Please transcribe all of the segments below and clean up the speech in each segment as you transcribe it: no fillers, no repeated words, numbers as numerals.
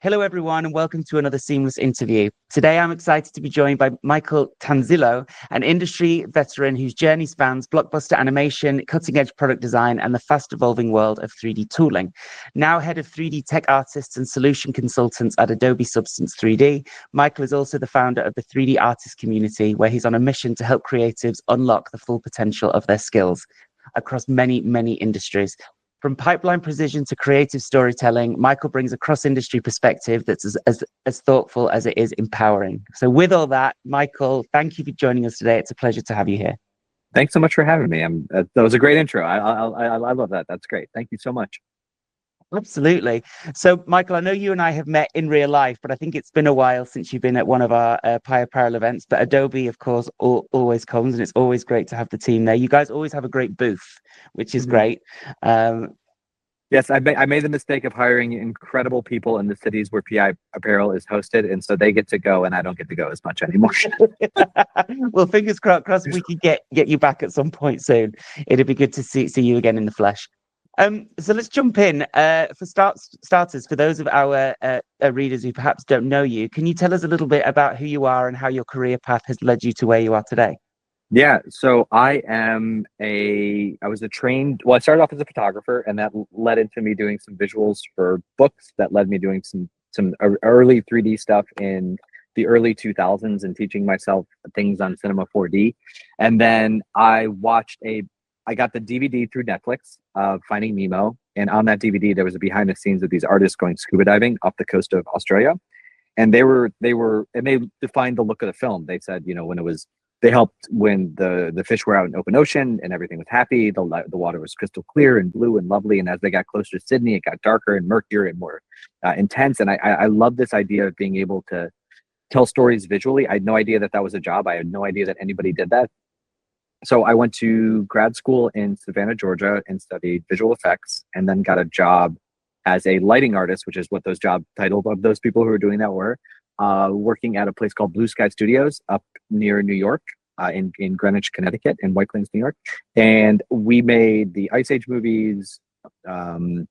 Hello, everyone, and welcome to another seamless interview. Today, I'm excited to be joined by Michael Tanzillo, an industry veteran whose journey spans blockbuster animation, cutting-edge product design, and the fast-evolving world of 3D tooling. Now head of 3D tech artists and solution consultants at Adobe Substance 3D, Michael is also the founder of the 3D artist community, where he's on a mission to help creatives unlock the full potential of their skills across many industries. From pipeline precision to creative storytelling, Michael brings a cross-industry perspective that's as thoughtful as it is empowering. So with all that, Michael, thank you for joining us today. It's a pleasure to have you here. Thanks so much for having me. That was a great intro. I love that. That's great. Thank you so much. Absolutely. So, Michael, I know you and I have met in real life, but I think it's been a while since you've been at one of our Apparel events. But Adobe, of course, always comes, and it's always great to have the team there. You guys always have a great booth, which is great. Yes, I made the mistake of hiring incredible people in the cities where PI Apparel is hosted, and so they get to go, and I don't get to go as much anymore. Well, fingers crossed we can get you back at some point soon. It'd be good to see you again in the flesh. So let's jump in. For starters, for those of our readers who perhaps don't know you, can you tell us a little bit about who you are and how your career path has led you to where you are today? Yeah, so I started off as a photographer, and that led into me doing some visuals for books. That led me doing some early 3D stuff in the early 2000s and teaching myself things on Cinema 4D. And then I got the DVD through Netflix of Finding Nemo, and on that DVD there was a behind the scenes of these artists going scuba diving off the coast of Australia, and they defined the look of the film. They said, they helped when the fish were out in open ocean and everything was happy. The water was crystal clear and blue and lovely, and as they got closer to Sydney, it got darker and murkier and more intense. And I love this idea of being able to tell stories visually. I had no idea that was a job. I had no idea that anybody did that. So I went to grad school in Savannah, Georgia, and studied visual effects, and then got a job as a lighting artist, which is what those job titles of those people who were doing that were, working at a place called Blue Sky Studios up near New York, in Greenwich, Connecticut, in White Plains, New York. And we made the Ice Age movies, two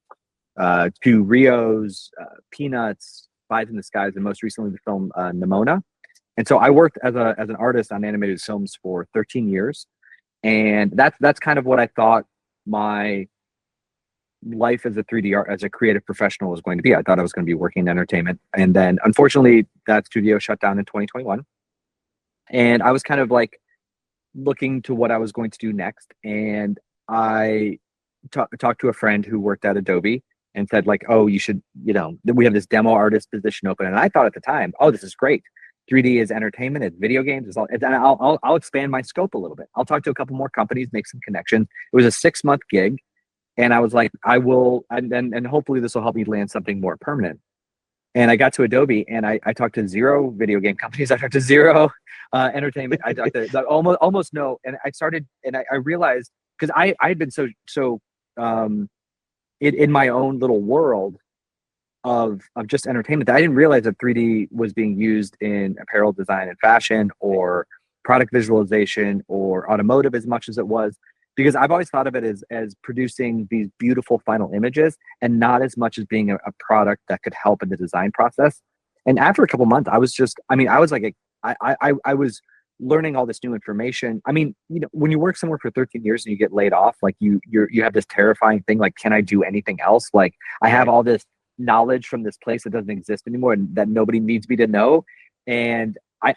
Rios, Peanuts, Spies in the Skies, and most recently the film Nimona. And so I worked as an artist on animated films for 13 years. And that's kind of what I thought my life as a 3D art, as a creative professional was going to be. I thought I was going to be working in entertainment. And then unfortunately that studio shut down in 2021. And I was kind of like looking to what I was going to do next. And I talked to a friend who worked at Adobe and said, like, oh, you should, we have this demo artist position open. And I thought at the time, oh, this is great. 3D is entertainment, it's video games, I'll expand my scope a little bit. I'll talk to a couple more companies, make some connections. It was a 6-month gig. And I was like, I will, and hopefully this will help me land something more permanent. And I got to Adobe, and I talked to 0 video game companies. I talked to 0 entertainment. I talked to almost no. And I started, and I realized, because I had been so in my own little world of just entertainment, that I didn't realize that 3D was being used in apparel design and fashion, or product visualization, or automotive as much as it was. Because I've always thought of it as producing these beautiful final images, and not as much as being a product that could help in the design process. And after a couple months, I was learning all this new information. I mean, when you work somewhere for 13 years and you get laid off, like you have this terrifying thing, like, can I do anything else? Like, I have all this knowledge from this place that doesn't exist anymore and that nobody needs me to know. And I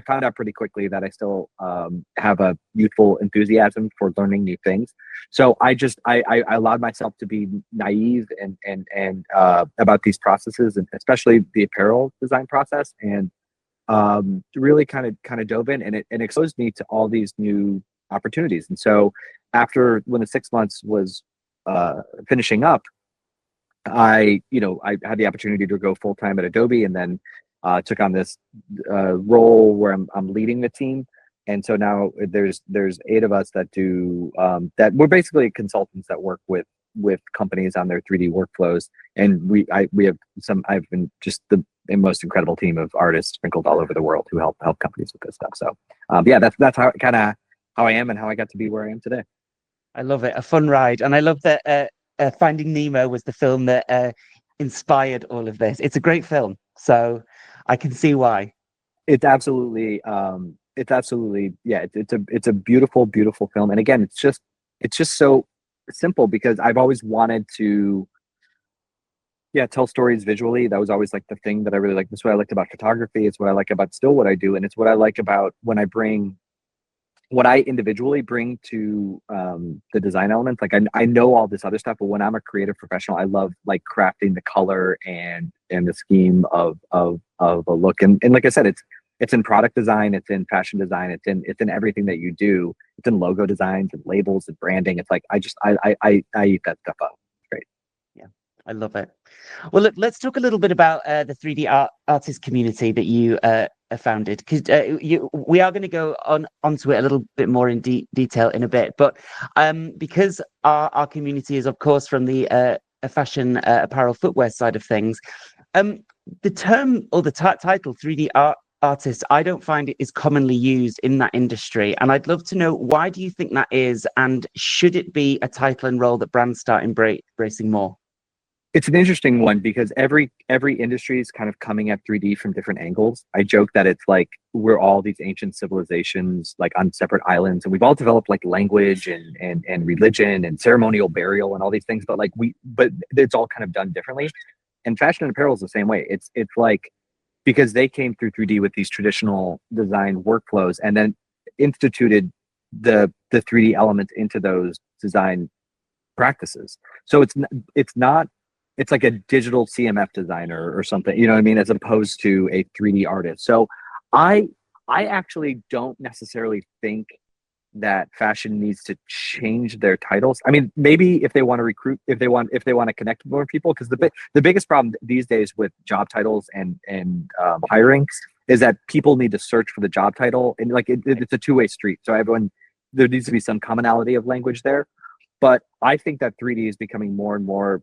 found out pretty quickly that I still have a youthful enthusiasm for learning new things. So I allowed myself to be naive and about these processes, and especially the apparel design process, and really kind of dove in, and it exposed me to all these new opportunities. And so when the 6 months was finishing up, I had the opportunity to go full time at Adobe, and then took on this role where I'm leading the team. And so now there's 8 of us that do that. We're basically consultants that work with companies on their 3D workflows, and I've been just the most incredible team of artists sprinkled all over the world who help companies with this stuff. So that's how I am and how I got to be where I am today. I love it. A fun ride. And I love that Finding Nemo was the film that inspired all of this. It's a great film, so I can see why. It's absolutely yeah, it's a beautiful, beautiful film. And again, it's just so simple because I've always wanted to, yeah, tell stories visually. That was always like the thing that I really like. That's what I liked about photography. It's what I like about still what I do, and it's what I like about when I bring what I individually bring to the design elements. Like I know all this other stuff, but when I'm a creative professional, I love like crafting the color and the scheme of a look. And like I said, it's in product design, it's in fashion design, it's in everything that you do. It's in logo designs and labels and branding. It's like I eat that stuff up. It's great. Yeah, I love it. Well, look, let's talk a little bit about the 3D artist community that you founded, because we are going to go onto it a little bit more in detail in a bit. But because our community is, of course, from the fashion, apparel, footwear side of things, the term or the title 3D artist, I don't find it is commonly used in that industry. And I'd love to know, why do you think that is? And should it be a title and role that brands start embracing more? It's an interesting one because every industry is kind of coming at 3D from different angles. I joke that it's like we're all these ancient civilizations like on separate islands, and we've all developed like language and religion and ceremonial burial and all these things, but it's all kind of done differently. And fashion and apparel is the same way. It's like because they came through 3D with these traditional design workflows and then instituted the 3D elements into those design practices. So it's not it's like a digital CMF designer or something, you know what I mean, as opposed to a 3D artist. So I I actually don't necessarily think that fashion needs to change their titles. I mean, maybe if they want to recruit, if they want to connect with more people, because the biggest problem these days with job titles and hiring is that people need to search for the job title, and like it's a two-way street. So everyone, there needs to be some commonality of language there. But I think that 3D is becoming more and more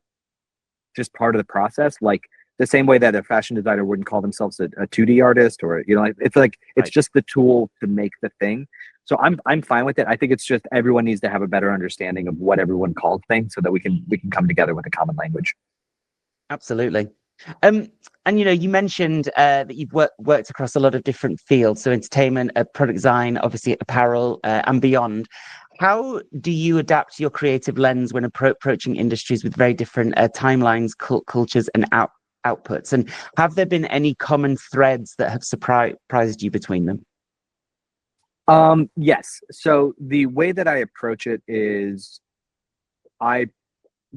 just part of the process. Like the same way that a fashion designer wouldn't call themselves a 2D artist, or it's like it's Right. just the tool to make the thing. So I'm fine with it. I think it's just everyone needs to have a better understanding of what everyone calls things so that we can come together with a common language. Absolutely. And you mentioned that you've worked across a lot of different fields, so entertainment, product design, obviously apparel, and beyond. How do you adapt your creative lens when approaching industries with very different timelines, cultures, and outputs? And have there been any common threads that have surprised you between them? Yes. So the way that I approach it is I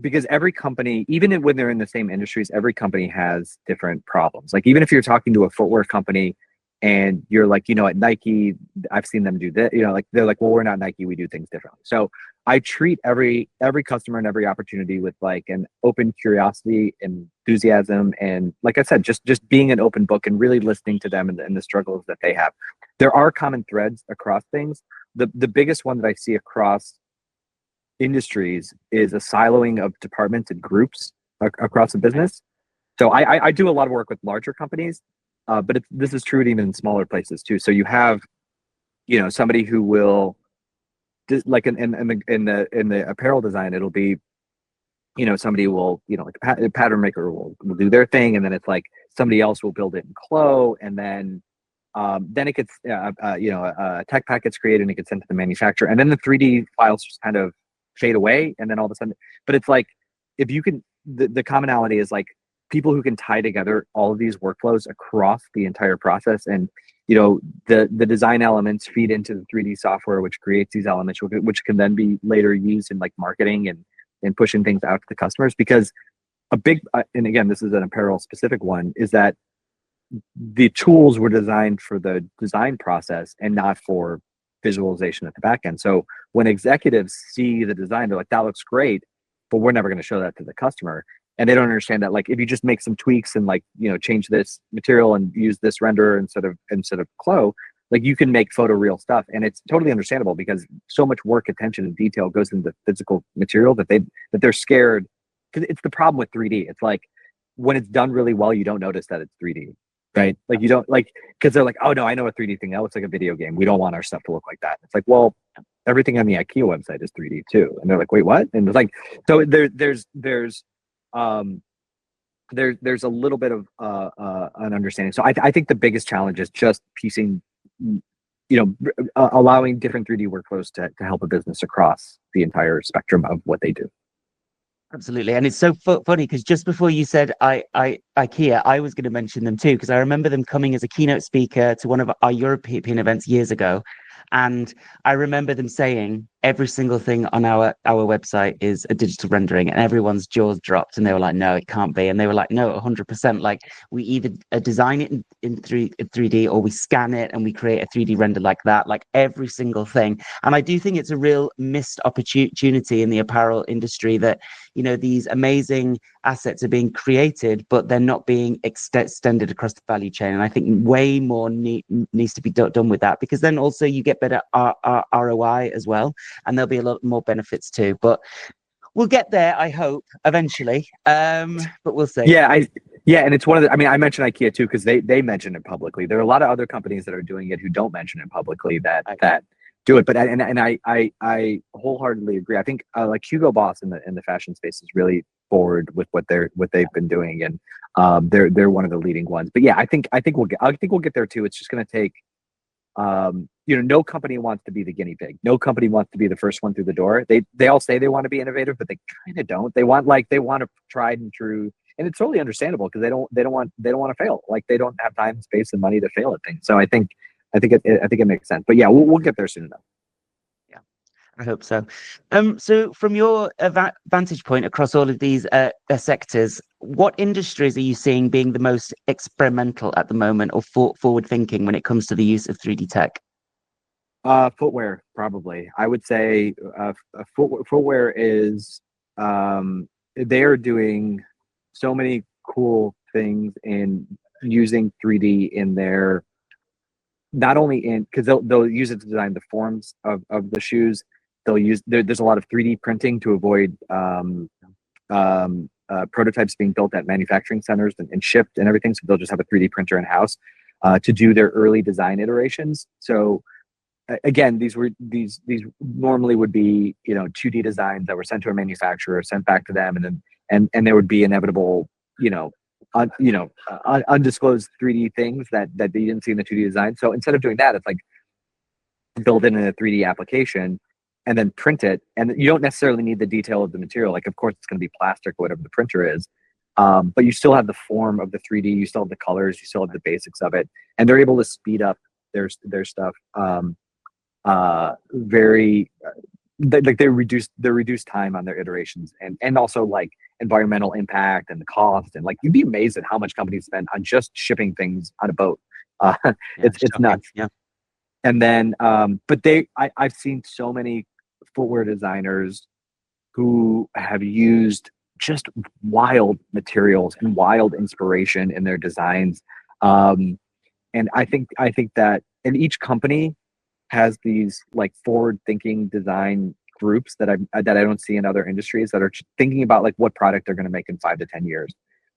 because every company, even when they're in the same industries, every company has different problems. Like even if you're talking to a footwear company and you're like, at Nike, I've seen them do this, like they're like, well, we're not Nike, we do things differently. So I treat every customer and every opportunity with like an open curiosity and enthusiasm. And like I said, just being an open book and really listening to them and the struggles that they have. There are common threads across things. The biggest one that I see across industries is a siloing of departments and groups across a business. So I do a lot of work with larger companies, but this is true even in smaller places too. So you have, somebody who will like in the apparel design, it'll be, somebody will, like a pattern maker will do their thing, and then it's like somebody else will build it in Clo, and then it gets, a tech pack gets created and it gets sent to the manufacturer, and then the 3D files just kind of fade away, and then all of a sudden, but it's like if you can, the commonality is like people who can tie together all of these workflows across the entire process, and the design elements feed into the 3D software, which creates these elements, which can then be later used in like marketing and pushing things out to the customers. Because a big and again, this is an apparel specific one, is that the tools were designed for the design process and not for visualization at the back end. So when executives see the design, they're like, that looks great, but we're never going to show that to the customer. And they don't understand that, like, if you just make some tweaks and like, change this material and use this render instead of Clo, like you can make photoreal stuff. And it's totally understandable because so much work, attention, and detail goes into the physical material that they're scared. Because it's the problem with 3D. It's like when it's done really well, you don't notice that it's 3D. Right? Like you don't like, because they're like, oh no, I know a 3D thing. That looks like a video game. We don't want our stuff to look like that. It's like, well, everything on the IKEA website is 3D too. And they're like, wait, what? And it's like, so there's there's a little bit of an understanding. So I think the biggest challenge is just piecing, allowing different 3D workflows to help a business across the entire spectrum of what they do. Absolutely. And it's so funny because just before you said IKEA, I was going to mention them too, because I remember them coming as a keynote speaker to one of our European events years ago. And I remember them saying every single thing on our website is a digital rendering, and everyone's jaws dropped and they were like, no, it can't be. And they were like, no, 100%. Like we either design it in 3D or we scan it and we create a 3D render like that, like every single thing. And I do think it's a real missed opportunity in the apparel industry that, these amazing assets are being created, but they're not being extended across the value chain. And I think way more needs to be done with that, because then also you get better ROI as well, and there'll be a lot more benefits too. But we'll get there, I hope, eventually. But we'll see. Yeah, and it's one of the. I mean, I mentioned IKEA too because they mention it publicly. There are a lot of other companies that are doing it who don't mention it publicly that do it. But I wholeheartedly agree. I think like Hugo Boss in the fashion space is really forward with what they've been doing, and they're one of the leading ones. But yeah, I think we'll get there too. It's just going to take. No company wants to be the guinea pig. No company wants to be the first one through the door. They all say they want to be innovative, but they kind of don't. They want a tried and true, and it's totally understandable because they don't want to fail. Like they don't have time, space, and money to fail at things. So I think it makes sense. But yeah, we'll get there soon enough. Yeah, I hope so. So from your vantage point across all of these sectors, what industries are you seeing being the most experimental at the moment or forward thinking when it comes to the use of 3D tech? Footwear, probably. I would say footwear is they are doing so many cool things in using 3D in their, not only in, because they'll use it to design the forms of the shoes. They'll use there's a lot of 3D printing to avoid prototypes being built at manufacturing centers and shipped and everything. So they'll just have a 3D printer in house to do their early design iterations. So again, these normally would be 2D designs that were sent to a manufacturer, sent back to them, and then and there would be inevitable undisclosed 3D things that they didn't see in the 2D design. So instead of doing that, it's like build it in a 3D application and then print it, and you don't necessarily need the detail of the material. Like, of course, it's going to be plastic, whatever the printer is, but you still have the form of the 3D, you still have the colors, you still have the basics of it, and they're able to speed up their stuff very like they reduce time on their iterations, and also like environmental impact and the cost, and like you'd be amazed at how much companies spend on just shipping things on a boat. It's nuts. Yeah. And then but I've seen so many footwear designers who have used just wild materials and wild inspiration in their designs, and I think that in each company has these like forward-thinking design groups that I don't see in other industries that are thinking about like what product they're going to make in 5 to 10 years,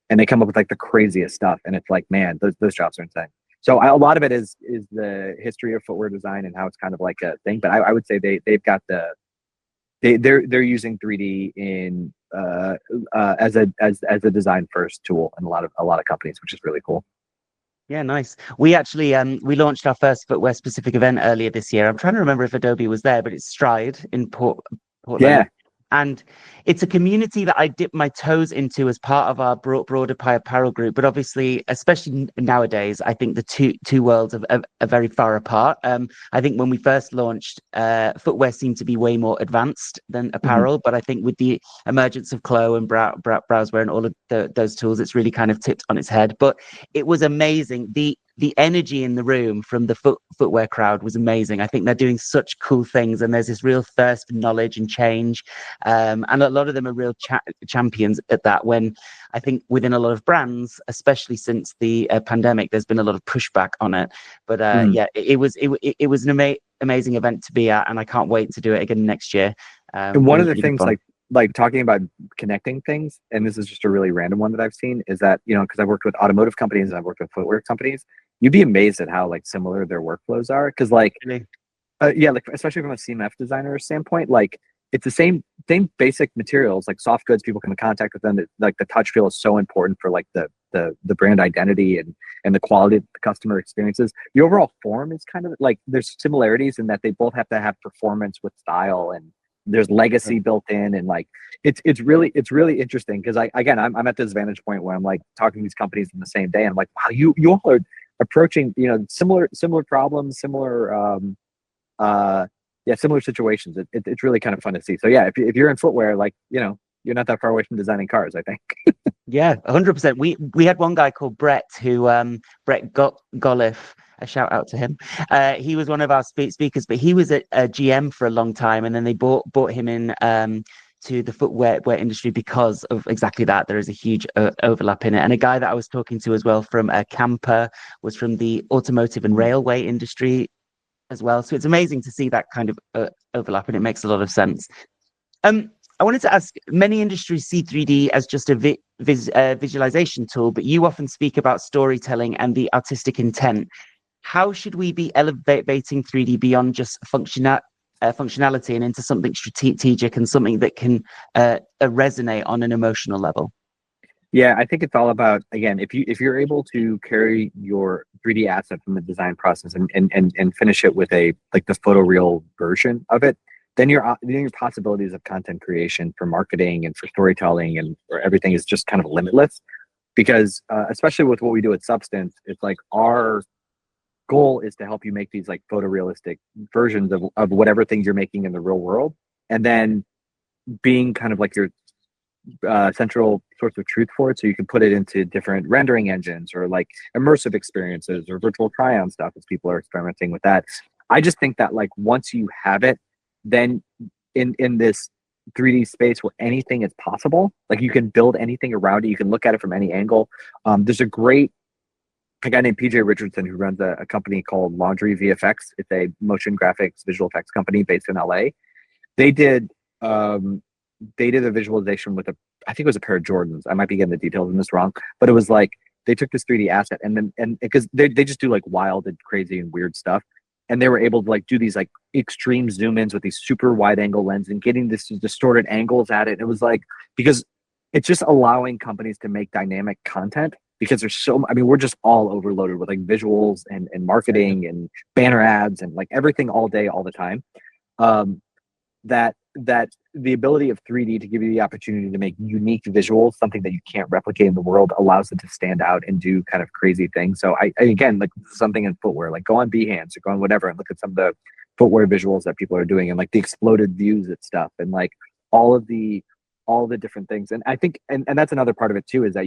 and they come up with like the craziest stuff, and it's like, man, those jobs are insane. So a lot of it is the history of footwear design and how it's kind of like a thing. But I would say they've got they're using 3D in as a design first tool in a lot of companies, which is really cool. Yeah, nice. We actually we launched our first footwear specific event earlier this year. I'm trying to remember if Adobe was there, but it's Stride in Portland. Yeah. And it's a community that I dip my toes into as part of our broader apparel group. But obviously, especially nowadays, I think the two worlds are very far apart. I think when we first launched, footwear seemed to be way more advanced than apparel. But I think with the emergence of Clo and Browswear and all of those tools, it's really kind of tipped on its head. But it was amazing. The energy in the room from the footwear crowd was amazing. I think they're doing such cool things, and there's this real thirst for knowledge and change. And a lot of them are real champions at that, when I think within a lot of brands, especially since the pandemic, there's been a lot of pushback on it. But yeah, it was an amazing event to be at, and I can't wait to do it again next year. And one of the things like talking about connecting things, and this is just a really random one that I've seen, is that, because I've worked with automotive companies and I've worked with footwear companies, you'd be amazed at how like similar their workflows are. Because like, yeah, like especially from a CMF designer standpoint, like it's the same basic materials, like soft goods. People come in contact with them. Like the touch feel is so important for like the brand identity and the quality of the customer experiences. The overall form is kind of like there's similarities in that they both have to have performance with style, and there's legacy built in, and like it's really interesting because I'm at this vantage point where I'm like talking to these companies in the same day, and I'm like, wow, you all are approaching similar problems, similar situations. It's really kind of fun to see. So yeah, if you're in footwear, like you're not that far away from designing cars, I think. Yeah, 100%. We had one guy called Brett who Brett Golliff. A shout out to him. He was one of our speakers, but he was a GM for a long time, and then they bought him in to the footwear industry because of exactly that. There is a huge overlap in it. And a guy that I was talking to as well from Camper was from the automotive and railway industry as well. So it's amazing to see that kind of overlap, and it makes a lot of sense. I wanted to ask, many industries see 3D as just a visualization tool, but you often speak about storytelling and the artistic intent. How should we be elevating 3D beyond just functionality and into something strategic and something that can resonate on an emotional level? Yeah, I think it's all about, again, if you're able to carry your 3D asset from the design process and finish it with the photoreal version of it, then your possibilities of content creation for marketing and for storytelling and for everything is just kind of limitless. Because especially with what we do at Substance, it's like our goal is to help you make these like photorealistic versions of whatever things you're making in the real world, and then being kind of like your central source of truth for it, so you can put it into different rendering engines or like immersive experiences or virtual try-on stuff as people are experimenting with that. I just think that like once you have it, then in this 3D space where anything is possible, like you can build anything around it, you can look at it from any angle. There's a guy named PJ Richardson who runs a company called Laundry VFX. It's a motion graphics visual effects company based in LA. They did they did a visualization with I think it was a pair of Jordans. I might be getting the details in this wrong, but it was like they took this 3D asset and because they just do like wild and crazy and weird stuff. And they were able to like do these like extreme zoom ins with these super wide angle lens and getting this distorted angles at it. And it was like, because it's just allowing companies to make dynamic content, because we're just all overloaded with like visuals and marketing and banner ads and like everything all day, all the time. That the ability of 3D to give you the opportunity to make unique visuals, something that you can't replicate in the world, allows it to stand out and do kind of crazy things. So I again, like something in footwear, like go on Behance or go on whatever and look at some of the footwear visuals that people are doing and like the exploded views and stuff and like all the different things. And I think and that's another part of it too, is that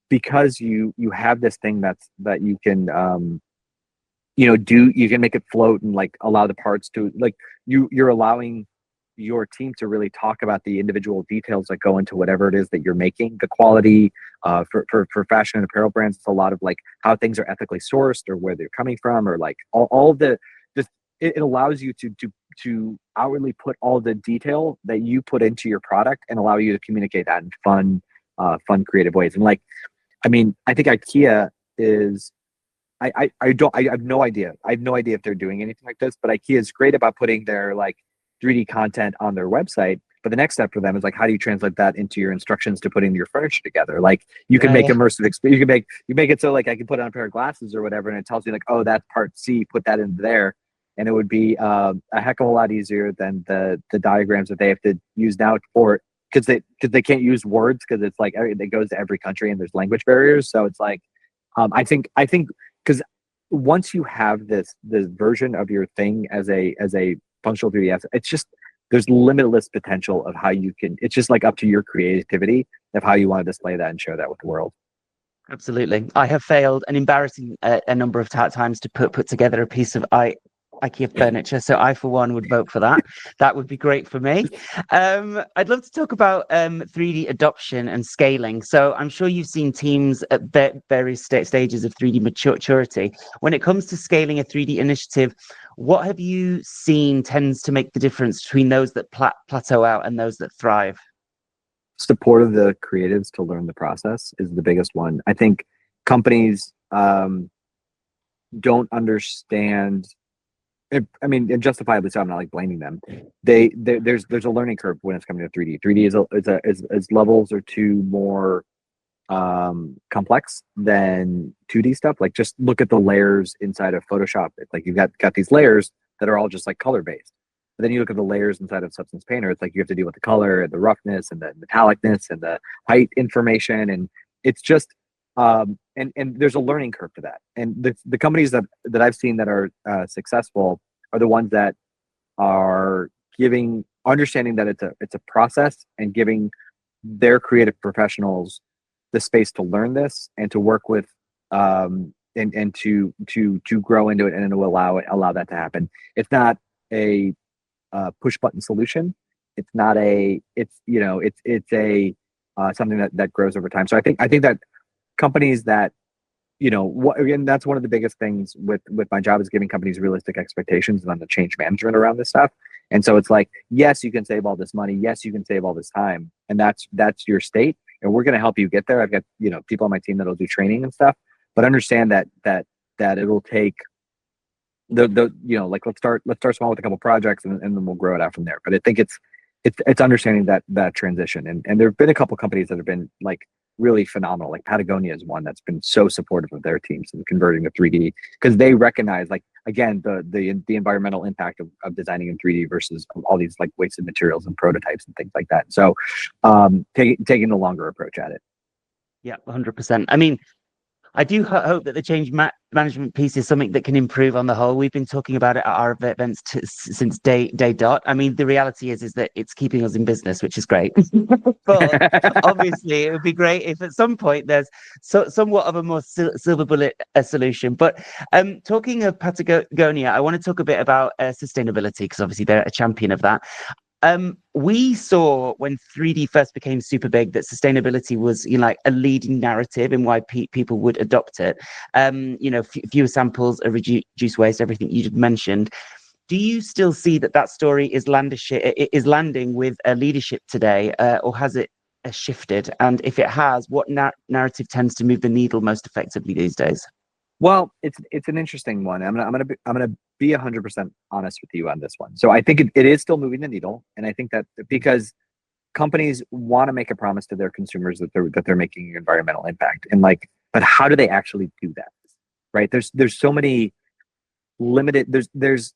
because you have this thing that you can you can make it float and like allow the parts to like you're allowing your team to really talk about the individual details that go into whatever it is that you're making. The quality for fashion and apparel brands, it's a lot of like how things are ethically sourced or where they're coming from, or like all of it allows you to outwardly put all the detail that you put into your product and allow you to communicate that in fun creative ways. And like, I mean, I think IKEA is I have no idea. I have no idea if they're doing anything like this, but IKEA is great about putting their like 3D content on their website. But the next step for them is like, how do you translate that into your instructions to putting your furniture together? Like you can make immersive experience. You make it so like I can put on a pair of glasses or whatever, and it tells you like, oh, that's part C, put that in there. And it would be a heck of a lot easier than the diagrams that they have to use now for, because they can't use words, because it's like it goes to every country and there's language barriers. So it's like I think because once you have this version of your thing as a functional 3D asset, it's just there's limitless potential of how you can. It's just like up to your creativity of how you want to display that and share that with the world. Absolutely. I have failed an embarrassing a number of times to put together a piece of IKEA furniture. So I, for one, would vote for that. That would be great for me. I'd love to talk about 3D adoption and scaling. So I'm sure you've seen teams at various stages of 3D maturity. When it comes to scaling a 3D initiative, what have you seen tends to make the difference between those that plateau out and those that thrive? Support of the creatives to learn the process is the biggest one. I think companies don't understand I mean, and justifiably so. I'm not like blaming them. There's a learning curve when it's coming to 3D. 3D is levels or two more complex than 2D stuff. Like just look at the layers inside of Photoshop. It's like you've got these layers that are all just like color based. But then you look at the layers inside of Substance Painter. It's like you have to deal with the color and the roughness and the metallicness and the height information, and it's just and there's a learning curve to that. And the companies that I've seen that are successful are the ones that are understanding that it's a process and giving their creative professionals the space to learn this and to work with and to grow into it, and it will allow that to happen. It's not a push button solution. It's not a it's a something that grows over time. So I think that companies that again, that's one of the biggest things with my job, is giving companies realistic expectations and on the change management around this stuff. And so it's like, yes, you can save all this money, yes, you can save all this time, and that's your state, and we're going to help you get there. I've got people on my team that'll do training and stuff, but understand that it'll take like let's start small with a couple projects, and then we'll grow it out from there. But I think it's understanding that transition, and there have been a couple companies that have been like really phenomenal. Like Patagonia is one that's been so supportive of their teams and converting to 3D, because they recognize, like, again, the environmental impact of designing in 3D versus all these like wasted materials and prototypes and things like that. So taking the longer approach at it. Yeah, 100%. I mean, I do hope that the change management piece is something that can improve on the whole. We've been talking about it at our events since day dot. I mean, the reality is that it's keeping us in business, which is great. But obviously, it would be great if at some point there's somewhat of a more silver bullet solution. But talking of Patagonia, I want to talk a bit about sustainability, because obviously they're a champion of that. We saw when 3D first became super big that sustainability was, like a leading narrative in why people would adopt it. Fewer samples, reduce waste, everything you just mentioned. Do you still see that story is landing with leadership today, or has it shifted? And if it has, what narrative tends to move the needle most effectively these days? Well, it's an interesting one. I'm gonna be 100% honest with you on this one. So I think it is still moving the needle, and I think that because companies want to make a promise to their consumers that they're making an environmental impact, and like, but how do they actually do that? Right? There's so many limited. There's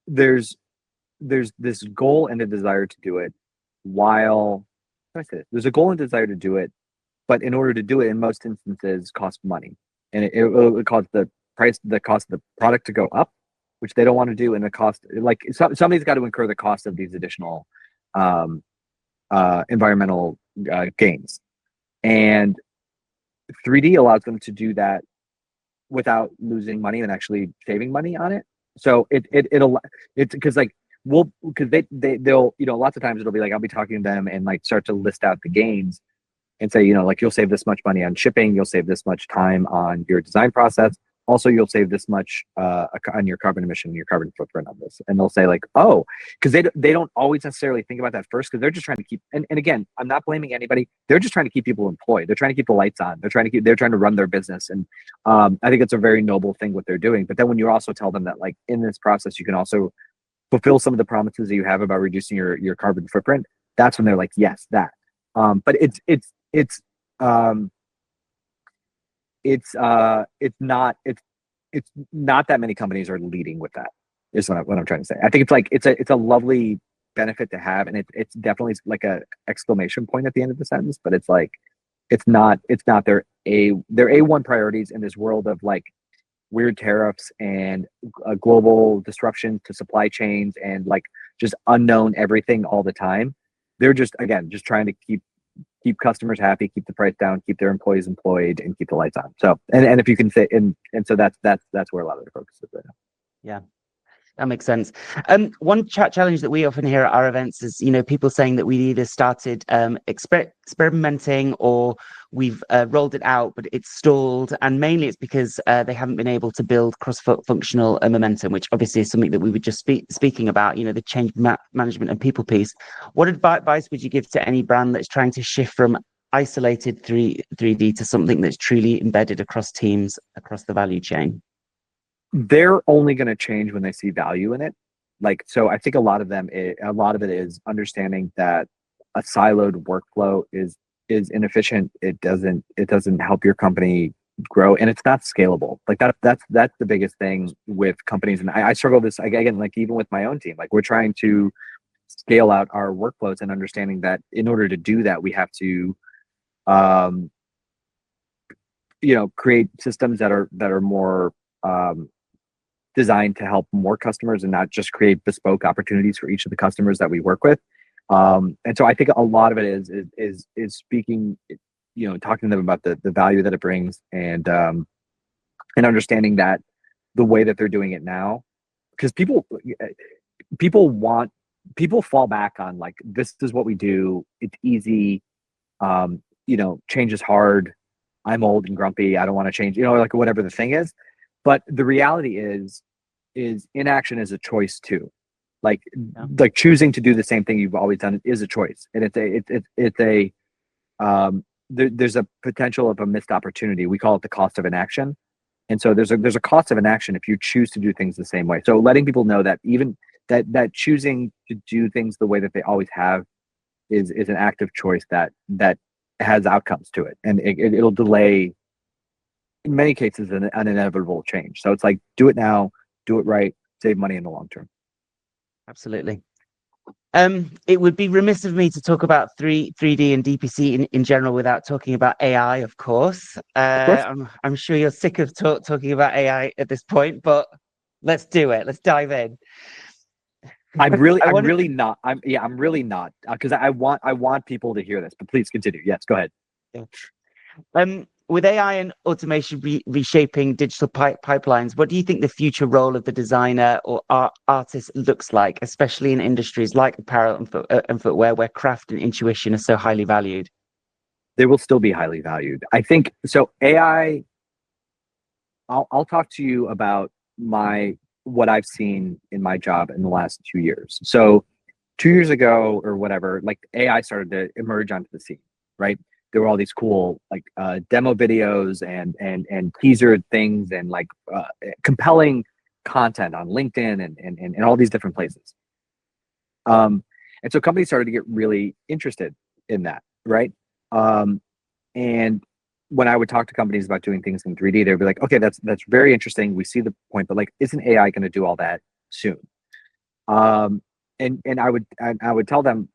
this goal and a desire to do it. While how do I say this? There's a goal and desire to do it, but in order to do it, in most instances, costs money. And it will cause the cost of the product to go up, which they don't want to do, and the cost, like, somebody's got to incur the cost of these additional environmental gains, and 3D allows them to do that without losing money and actually saving money on it. So it's because like because they'll lots of times it'll be like I'll be talking to them and like start to list out the gains and say, like, you'll save this much money on shipping, you'll save this much time on your design process. Also, you'll save this much on your carbon emission, your carbon footprint on this. And they'll say like, oh, because they don't always necessarily think about that first, because they're just trying to keep, and again, I'm not blaming anybody. They're just trying to keep people employed. They're trying to keep the lights on. They're trying to run their business. And I think it's a very noble thing what they're doing. But then when you also tell them that, like, in this process, you can also fulfill some of the promises that you have about reducing your carbon footprint, that's when they're like, yes, that. But it's not that many companies are leading with that, is what I'm trying to say. I think it's like it's a lovely benefit to have, and it's definitely like a exclamation point at the end of the sentence, but it's like it's not their A1 priorities in this world of like weird tariffs and global disruption to supply chains and like just unknown everything all the time. They're just trying to keep customers happy, keep the price down, keep their employees employed, and keep the lights on. So, and if you can say, and so that's where a lot of the focus is right now. Yeah, that makes sense. One challenge that we often hear at our events is, people saying that we either started experimenting or we've rolled it out, but it's stalled. And mainly it's because they haven't been able to build cross-functional momentum, which obviously is something that we were just speaking about, the change management and people piece. What advice would you give to any brand that's trying to shift from isolated 3D to something that's truly embedded across teams, across the value chain? they're only going to change when they see value in it. Like, so I think a lot of it is understanding that a siloed workflow is inefficient. It doesn't help your company grow, and it's not scalable. Like that's the biggest thing with companies. And I struggle this again, like even with my own team. Like we're trying to scale out our workflows and understanding that in order to do that, we have to um, create systems that are more designed to help more customers and not just create bespoke opportunities for each of the customers that we work with. And so I think a lot of it is speaking, talking to them about the value that it brings, and understanding that the way that they're doing it now, because people want people fall back on like, this is what we do, it's easy, change is hard, I'm old and grumpy, I don't want to change, like whatever the thing is. But the reality is inaction is a choice too. Like Yeah. like choosing to do the same thing you've always done is a choice, and there's a potential of a missed opportunity. We call it the cost of inaction. And so there's a cost of inaction if you choose to do things the same way. So letting people know that even that choosing to do things the way that they always have is an active choice that has outcomes to it, and it'll delay, in many cases, an inevitable change. So it's like, do it now, do it right, save money in the long term. Absolutely. It would be remiss of me to talk about 3D and DPC in general without talking about AI, of course. Of course. I'm sure you're sick of talking about AI at this point, but let's do it. Let's dive in. I'm really, I I'm wanted really not. I'm really not, because I want people to hear this. But please continue. Yes, go ahead. With AI and automation reshaping digital pipelines, what do you think the future role of the designer or artist looks like, especially in industries like apparel and footwear, where craft and intuition are so highly valued? They will still be highly valued, I think. So AI. I'll talk to you about what I've seen in my job in the last 2 years. So 2 years ago or whatever, like AI started to emerge onto the scene, right? There were all these cool like demo videos and teaser things and like compelling content on LinkedIn and all these different places. And so companies started to get really interested in that, right? And when I would talk to companies about doing things in 3D, they'd be like, okay, that's very interesting. We see the point, but like, isn't AI going to do all that soon? And I would tell them,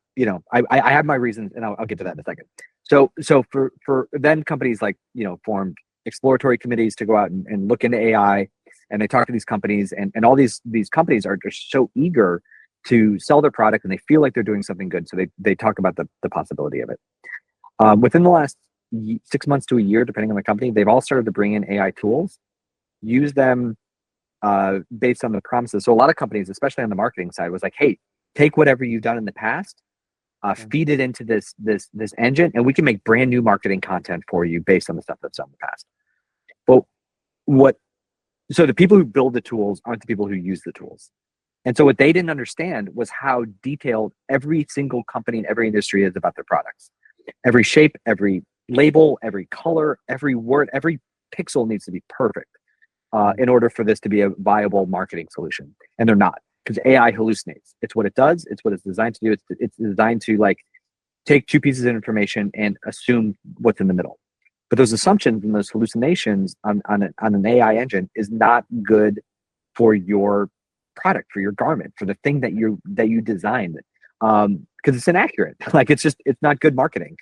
I have my reasons, and I'll get to that in a second. So for then companies like, formed exploratory committees to go out and look into AI, and they talk to these companies, and all these companies are just so eager to sell their product, and they feel like they're doing something good. So they talk about the possibility of it. Within the last 6 months to a year, depending on the company, they've all started to bring in AI tools, use them based on the promises. So a lot of companies, especially on the marketing side, was like, hey, take whatever you've done in the past, feed it into this engine, and we can make brand new marketing content for you based on the stuff that's done in the past. But so the people who build the tools aren't the people who use the tools. And so what they didn't understand was how detailed every single company in every industry is about their products. Every shape, every label, every color, every word, every pixel needs to be perfect in order for this to be a viable marketing solution. And they're not, because AI hallucinates. It's what it does. It's what it's designed to do. It's designed to like take two pieces of information and assume what's in the middle. But those assumptions and those hallucinations on an AI engine is not good for your product, for your garment, for the thing that you designed, because it's inaccurate. Like it's not good marketing.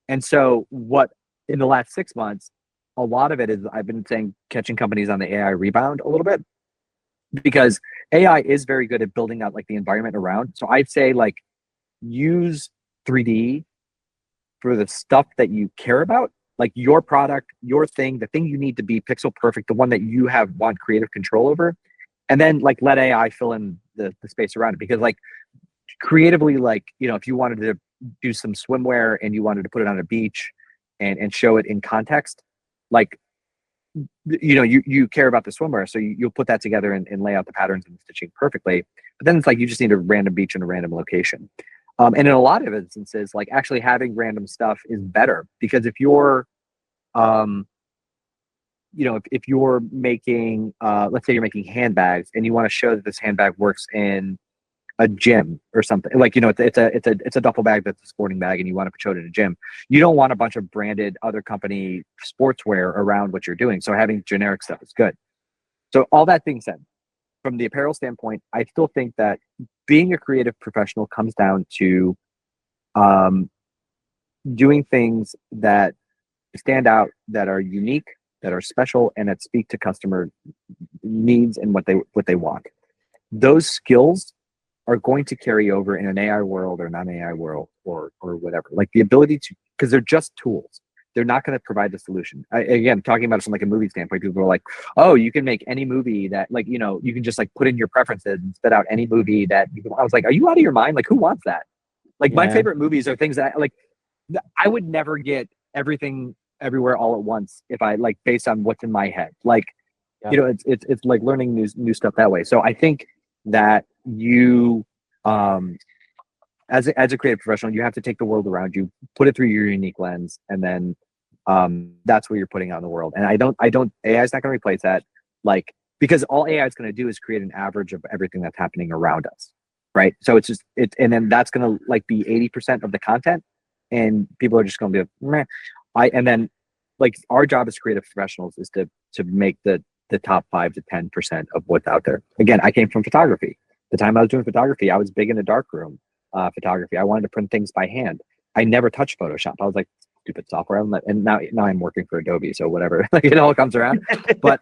And so what in the last 6 months, a lot of it is, I've been saying, catching companies on the AI rebound a little bit, because AI is very good at building out like the environment around. So I'd say like use 3D for the stuff that you care about, like your product, your thing, the thing you need to be pixel perfect, the one that you want creative control over, and then like let AI fill in the space around it. Because like creatively, like, if you wanted to do some swimwear and you wanted to put it on a beach and show it in context, like, you care about the swimwear, so you'll put that together and lay out the patterns and the stitching perfectly. But then it's like, you just need a random beach in a random location. And in a lot of instances, like actually having random stuff is better, because if you're if you're making, let's say you're making handbags and you want to show that this handbag works in a gym or something, like, it's a duffel bag that's a sporting bag and you want to show it in a gym. You don't want a bunch of branded other company sportswear around what you're doing. So having generic stuff is good. So all that being said, from the apparel standpoint, I still think that being a creative professional comes down to doing things that stand out, that are unique, that are special, and that speak to customer needs and what they want. Those skills are going to carry over in an AI world or non-AI world or whatever. Like the ability to, because they're just tools. They're not going to provide the solution. Again, talking about it from like a movie standpoint, people are like, oh, you can make any movie that, like, you can just like put in your preferences and spit out any movie that you can. I was like, are you out of your mind? Like, who wants that? Like, my favorite movies are things that like, I would never get everything everywhere all at once if I like based on what's in my head. Like, it's like learning new stuff that way. So I think that you, as a creative professional, you have to take the world around you, put it through your unique lens, and then that's what you're putting out in the world. And I don't AI is not going to replace that, like, because all AI is going to do is create an average of everything that's happening around us, right? So and then that's going to like be 80% of the content, and people are just going to be like, meh. And then like our job as creative professionals is to make the top 5 to 10% of what's out there. Again, I came from photography. The time I was doing photography, I was big into darkroom photography. I wanted to print things by hand. I never touched Photoshop. I was like, stupid software. And now I'm working for Adobe, so whatever. Like, it all comes around. But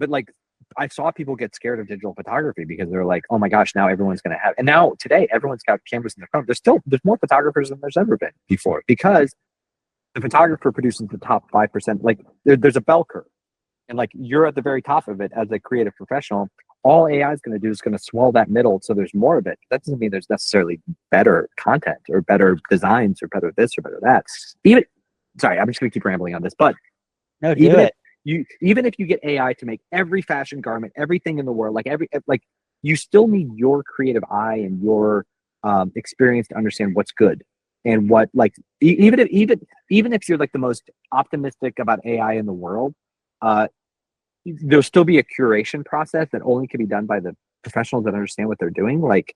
like, I saw people get scared of digital photography because they're like, oh my gosh, now everyone's going to have. And now today, everyone's got cameras in their phone. There's more photographers than there's ever been before, because the photographer produces the top 5%. Like, there's a bell curve, and like, you're at the very top of it as a creative professional. All AI is going to do is going to swell that middle, so there's more of it. That doesn't mean there's necessarily better content or better designs or better this or better that. Sorry, I'm just going to keep rambling on this, but no, do it. Even if you get AI to make every fashion garment, everything in the world, like you still need your creative eye and your experience to understand what's good and what, like, even if you're like the most optimistic about AI in the world, there'll still be a curation process that only can be done by the professionals that understand what they're doing. Like,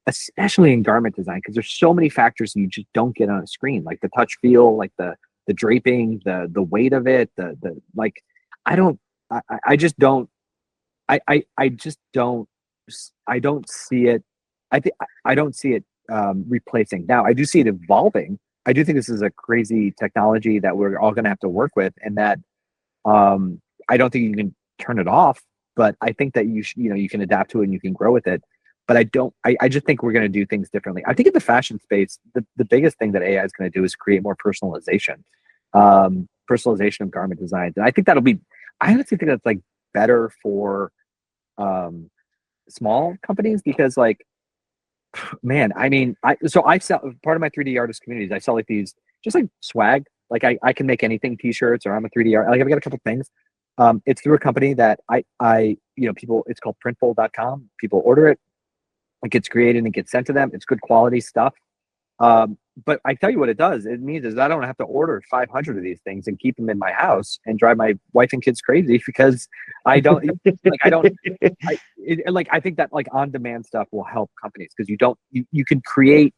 especially in garment design, because there's so many factors you just don't get on a screen, like the touch feel, like the draping, the weight of it, the like, I don't see it. I don't see it replacing. Now, I do see it evolving. I do think this is a crazy technology that we're all going to have to work with, and that I don't think you can turn it off, but I think that you can adapt to it and you can grow with it. But I just think we're going to do things differently. I think in the fashion space, the biggest thing that AI is going to do is create more personalization of garment designs. And I think I honestly think that's like better for small companies, because like, man, I mean, I sell, part of my 3D artist communities, I sell like these just like swag. Like, I can make anything t-shirts, or I'm a 3D art. Like, I've got a couple things. It's through a company that people, it's called printful.com. People order it. It gets created and it gets sent to them. It's good quality stuff. But I tell you what it does. It means is I don't have to order 500 of these things and keep them in my house and drive my wife and kids crazy, because I don't I think that like on-demand stuff will help companies, because you can create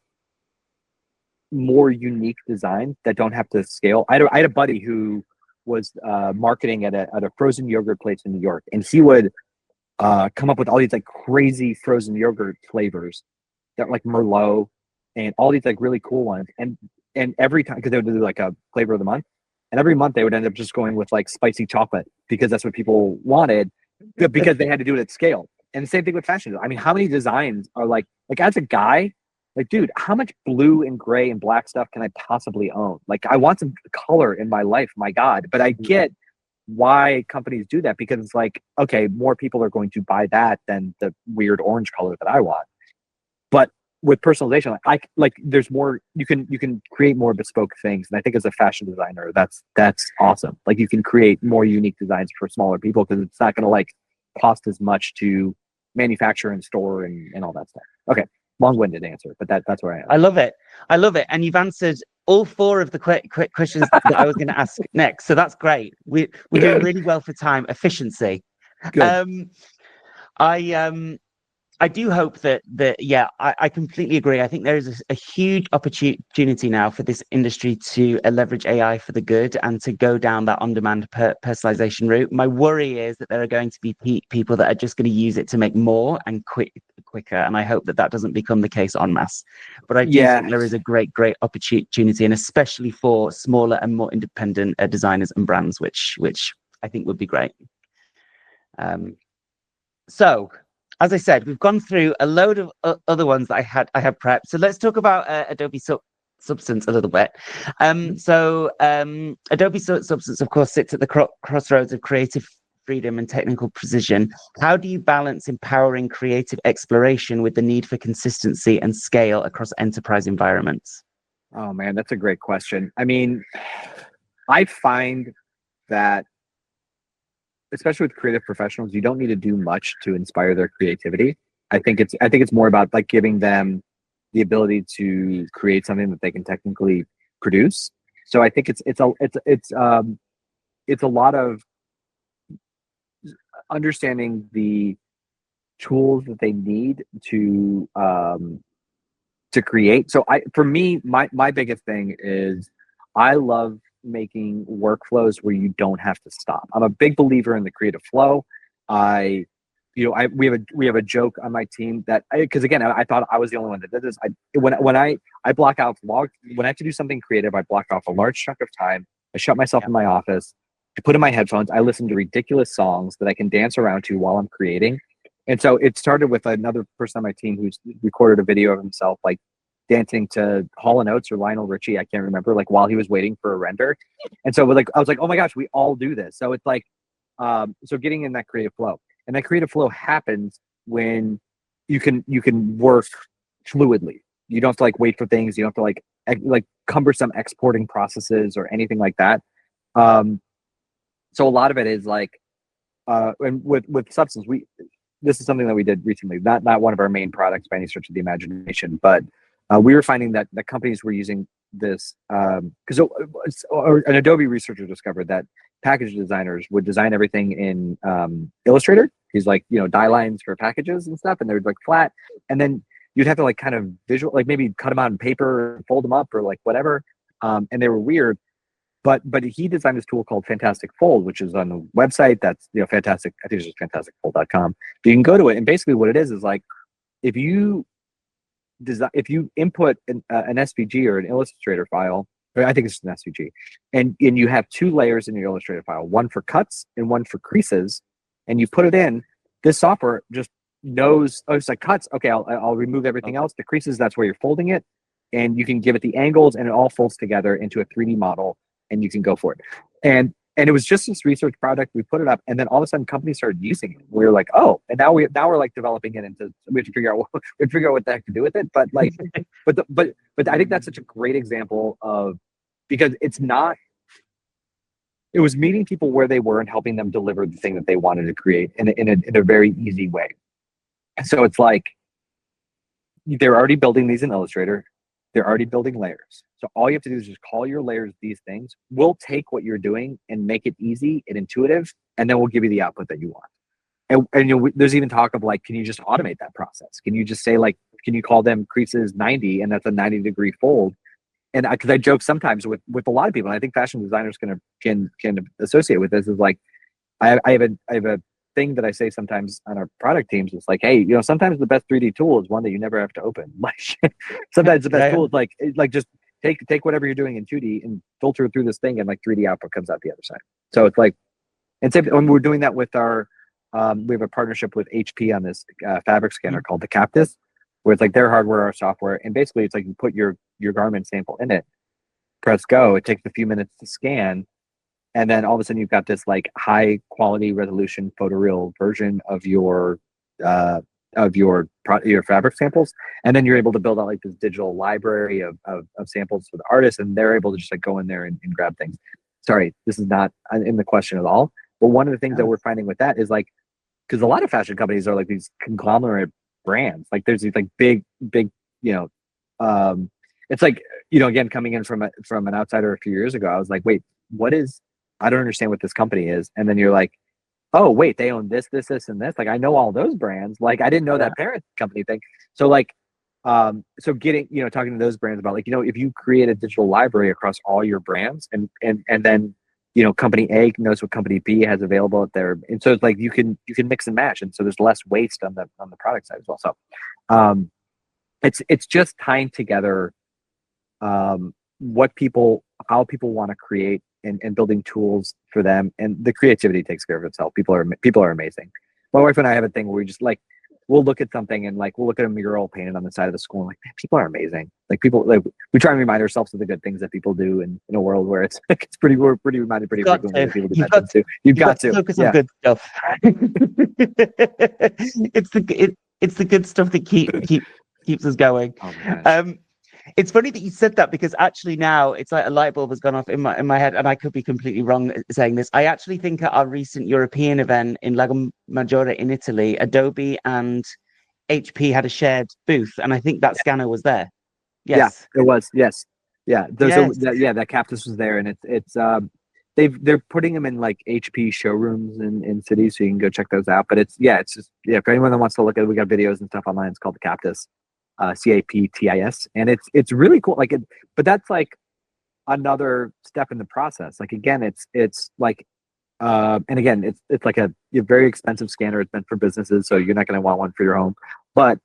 more unique designs that don't have to scale. I had a buddy who was marketing at a frozen yogurt place in New York, and he would come up with all these like crazy frozen yogurt flavors that like Merlot and all these like really cool ones. And every time, because they would do like a flavor of the month, and every month they would end up just going with like spicy chocolate, because that's what people wanted, because they had to do it at scale. And the same thing with fashion. I mean, how many designs are like as a guy, like, dude, how much blue and gray and black stuff can I possibly own? Like, I want some color in my life, my God. But I get why companies do that, because it's like, okay, more people are going to buy that than the weird orange color that I want. But with personalization, there's more, you can create more bespoke things. And I think as a fashion designer, that's awesome. Like, you can create more unique designs for smaller people, because it's not going to like cost as much to manufacture and store and all that stuff. Okay. Long-winded answer, but that's where I am. I love it. And you've answered all four of the quick questions that I was going to ask next. So that's great. We're doing really well for time efficiency. Good. I do hope that yeah, I completely agree. I think there is a huge opportunity now for this industry to leverage AI for the good and to go down that on-demand personalization route. My worry is that there are going to be people that are just going to use it to make more and quicker, and I hope that that doesn't become the case en masse. But I do think there is a great opportunity, and especially for smaller and more independent designers and brands, which I think would be great. So, as I said, we've gone through a load of other ones that I had prepped. So let's talk about Adobe Substance a little bit. Adobe Substance, of course, sits at the crossroads of creative freedom and technical precision. How do you balance empowering creative exploration with the need for consistency and scale across enterprise environments? Oh man, that's a great question. I mean, I find that especially with creative professionals, you don't need to do much to inspire their creativity. I think it's more about like giving them the ability to create something that they can technically produce. So I think it's a lot of understanding the tools that they need to create. So for me, my biggest thing is I love making workflows where you don't have to stop. I'm a big believer in the creative flow. We have a joke on my team that because again, I thought I was the only one that did this. When I block out when I have to do something creative, I block off a large chunk of time. I shut myself in my office. I put in my headphones. I listen to ridiculous songs that I can dance around to while I'm creating. And so it started with another person on my team who's recorded a video of himself like dancing to Hall & Oates or Lionel Richie, I can't remember, like while he was waiting for a render. And so I was like, oh my gosh, we all do this. So it's like, so getting in that creative flow. And that creative flow happens when you can work fluidly. You don't have to like wait for things. You don't have to like cumbersome exporting processes or anything like that. So a lot of it is like, and with Substance, this is something that we did recently, not one of our main products by any stretch of the imagination, but we were finding that the companies were using this because an Adobe researcher discovered that package designers would design everything in Illustrator. He's like, die lines for packages and stuff, and they would like flat, and then you'd have to like kind of visual, like maybe cut them out in paper, fold them up, or like whatever, and they were weird. But he designed this tool called Fantastic Fold, which is on the website. That's fantastic. I think it's just fantasticfold.com. You can go to it, and basically what it is like if you input an SVG or an Illustrator file, or I think it's an SVG, and you have two layers in your Illustrator file, one for cuts and one for creases, and you put it in, this software just knows, oh, it's like cuts. Okay, I'll remove everything else. The creases, that's where you're folding it, and you can give it the angles, and it all folds together into a 3D model, and you can go for it. And it was just this research product. We put it up, and then all of a sudden, companies started using it. We were like, oh, and now we're like developing it into. We have to figure out what the heck to do with it. But like, but I think that's such a great example of, because it's not. It was meeting people where they were and helping them deliver the thing that they wanted to create in a very easy way. So it's like they're already building these in Illustrator. They're already building layers. So all you have to do is just call your layers these things. We'll take what you're doing and make it easy and intuitive, and then we'll give you the output that you want. And there's even talk of like, can you just automate that process? Can you just say like, can you call them creases 90, and that's a 90-degree fold? And because I joke sometimes with a lot of people, and I think fashion designers can associate with this, is like, I have a thing that I say sometimes on our product teams. It's like, hey, sometimes the best 3D tool is one that you never have to open. Like sometimes the best tool is like just take whatever you're doing in 2D and filter it through this thing, and like 3D output comes out the other side. So it's like, and same when we're doing that with our, we have a partnership with HP on this fabric scanner called the Captus, where it's like their hardware, our software, and basically it's like you put your garment sample in it, press go, it takes a few minutes to scan, and then all of a sudden you've got this like high quality resolution photoreal version of your fabric samples, and then you're able to build out like this digital library of samples for the artists, and they're able to just like go in there and grab things. Sorry, this is not in the question at all, but one of the things that we're finding with that is like, because a lot of fashion companies are like these conglomerate brands, like there's these like big it's like, again, coming in from an outsider a few years ago, I was like, wait, I don't understand what this company is. And then you're like, oh wait, they own this, and this. Like I know all those brands. Like I didn't know that parent company thing. So like, so getting, talking to those brands about like, if you create a digital library across all your brands and then, company A knows what company B has available at their, and so it's like you can mix and match. And so there's less waste on the product side as well. So it's just tying together how people want to create and building tools for them, and the creativity takes care of itself. People are amazing. My wife and I have a thing where we just like, we'll look at something and like we'll look at a mural painted on the side of the school and like, man, people are amazing. Like people, like we try and remind ourselves of the good things that people do in a world where we're pretty reminded pretty frequently that people do bad things too. You've got to focus on good stuff. It's the good stuff that keeps us going. Oh my gosh. It's funny that you said that, because actually now it's like a light bulb has gone off in my head, and I could be completely wrong saying this. I actually think at our recent European event in Lago Maggiore in Italy, Adobe and HP had a shared booth, and I think that scanner was there. Yes. Yeah, it was. Yes. Yeah. Yes. That Cactus was there, and it's they're putting them in like HP showrooms in cities, so you can go check those out. But it's just for anyone that wants to look at it, we got videos and stuff online. It's called the Cactus. CAPTIS, and it's really cool. Like but that's like another step in the process. Like again, it's like and again, it's like a very expensive scanner. It's meant for businesses, so you're not going to want one for your home. But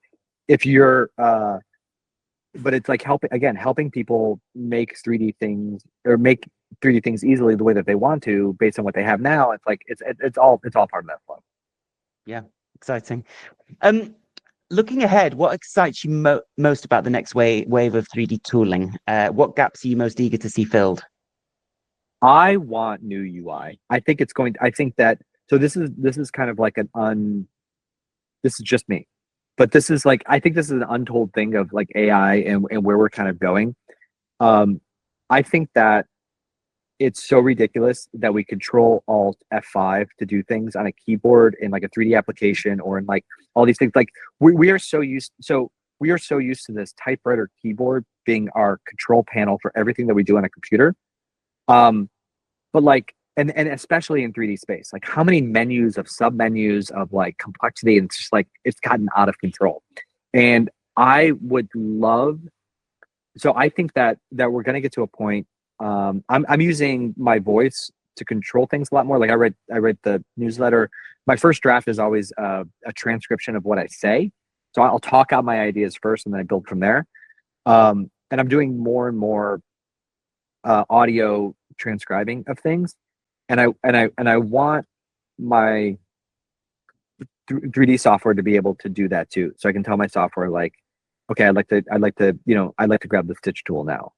if you're but it's like helping people make 3D things, or make 3D things easily the way that they want to based on what they have now. It's like it's all part of that flow. Yeah, exciting. Looking ahead, what excites you most about the next wave of 3D tooling? What gaps are you most eager to see filled? I want new UI. I think that, so this is kind of like this is just me, but this is like, I think this is an untold thing of like AI and where we're kind of going. I think that it's so ridiculous that we control Alt F5 to do things on a keyboard in like a 3D application, or in like all these things. Like we are so used to this typewriter keyboard being our control panel for everything that we do on a computer. But like, and especially in 3D space, like how many menus of sub menus of like complexity, and it's just like it's gotten out of control. And I would love, so I think that we're going to get to a point. I'm using my voice to control things a lot more. Like I read the newsletter. My first draft is always a transcription of what I say. So I'll talk out my ideas first, and then I build from there. And I'm doing more and more audio transcribing of things. And I want my 3D software to be able to do that too. So I can tell my software like, okay, I'd like to grab the stitch tool now.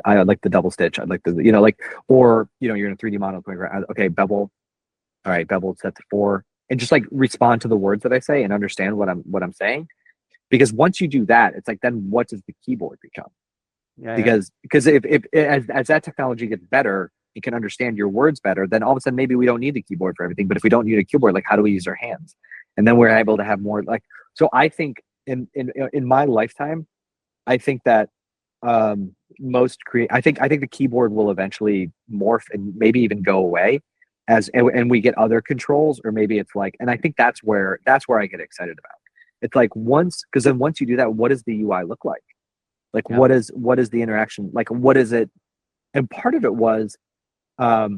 I like the double stitch. I'd like the, like, or, you're in a 3D model. Okay, bevel. All right, bevel set to 4, and just like respond to the words that I say and understand what I'm saying. Because once you do that, it's like, then what does the keyboard become? Yeah, because if as that technology gets better, it can understand your words better, then all of a sudden maybe we don't need the keyboard for everything. But if we don't need a keyboard, like how do we use our hands? And then we're able to have more like, so I think in my lifetime, I think that I think the keyboard will eventually morph and maybe even go away and we get other controls, or maybe it's like, and I think that's where I get excited about. It's like because then once you do that, what does the UI look like? Like what is the interaction? Like what is it? And part of it was, I